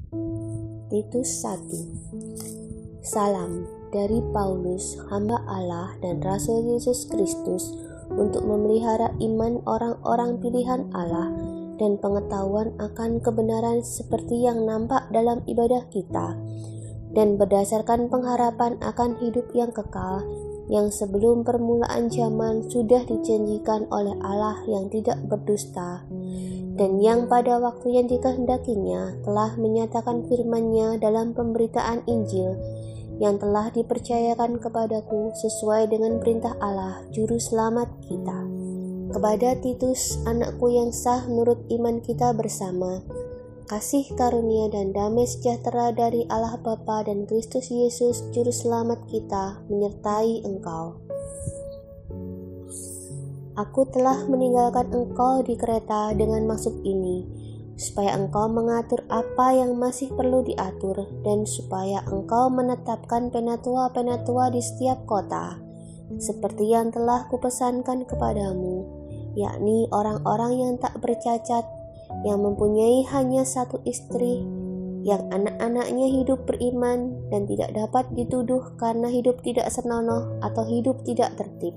Titus 1. Salam dari Paulus, hamba Allah dan Rasul Yesus Kristus, untuk memelihara iman orang-orang pilihan Allah dan pengetahuan akan kebenaran seperti yang nampak dalam ibadah kita, dan berdasarkan pengharapan akan hidup yang kekal, yang sebelum permulaan zaman sudah dijanjikan oleh Allah yang tidak berdusta, dan yang pada waktu yang dikehendakinya telah menyatakan firman-Nya dalam pemberitaan Injil yang telah dipercayakan kepadaku sesuai dengan perintah Allah, Juru Selamat kita. Kepada Titus, anakku yang sah menurut iman kita bersama, kasih karunia dan damai sejahtera dari Allah Bapa dan Kristus Yesus, Juru Selamat kita, menyertai engkau. Aku telah meninggalkan engkau di Kreta dengan maksud ini, supaya engkau mengatur apa yang masih perlu diatur, dan supaya engkau menetapkan penatua-penatua di setiap kota, seperti yang telah kupesankan kepadamu, yakni orang-orang yang tak bercacat, yang mempunyai hanya satu istri, yang anak-anaknya hidup beriman dan tidak dapat dituduh karena hidup tidak senonoh atau hidup tidak tertib.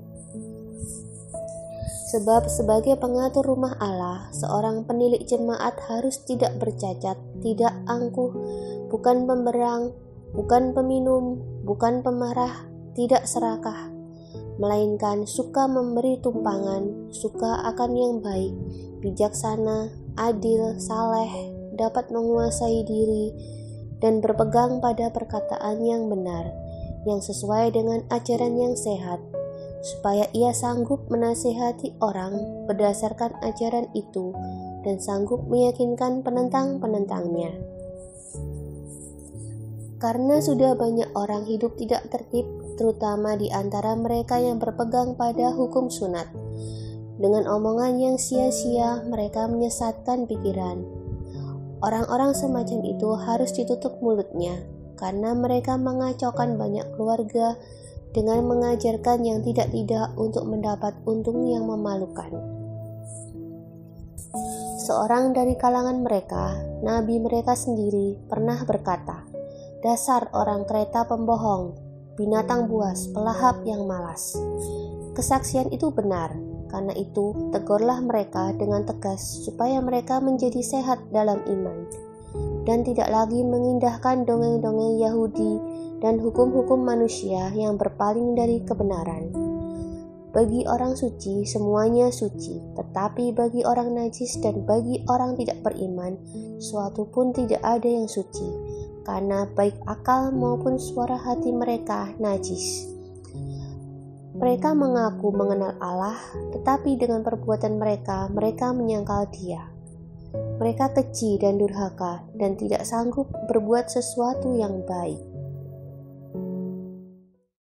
Sebab sebagai pengatur rumah Allah, seorang penilik jemaat harus tidak bercacat, tidak angkuh, bukan pemberang, bukan peminum, bukan pemarah, tidak serakah, melainkan suka memberi tumpangan, suka akan yang baik, bijaksana, adil, saleh, dapat menguasai diri, dan berpegang pada perkataan yang benar, yang sesuai dengan ajaran yang sehat, supaya ia sanggup menasihati orang berdasarkan ajaran itu dan sanggup meyakinkan penentang-penentangnya. Karena sudah banyak orang hidup tidak tertib, terutama di antara mereka yang berpegang pada hukum sunat. Dengan omongan yang sia-sia, mereka menyesatkan pikiran. Orang-orang semacam itu harus ditutup mulutnya, karena mereka mengacaukan banyak keluarga dengan mengajarkan yang tidak-tidak untuk mendapat untung yang memalukan. Seorang dari kalangan mereka, nabi mereka sendiri, pernah berkata, "Dasar orang Kreta pembohong, binatang buas, pelahap yang malas." Kesaksian itu benar, karena itu tegurlah mereka dengan tegas supaya mereka menjadi sehat dalam iman, dan tidak lagi mengindahkan dongeng-dongeng Yahudi dan hukum-hukum manusia yang berpaling dari kebenaran. Bagi orang suci, semuanya suci, tetapi bagi orang najis dan bagi orang tidak beriman, suatu pun tidak ada yang suci, karena baik akal maupun suara hati mereka najis. Mereka mengaku mengenal Allah, tetapi dengan perbuatan mereka menyangkal Dia. Mereka keji dan durhaka, dan tidak sanggup berbuat sesuatu yang baik.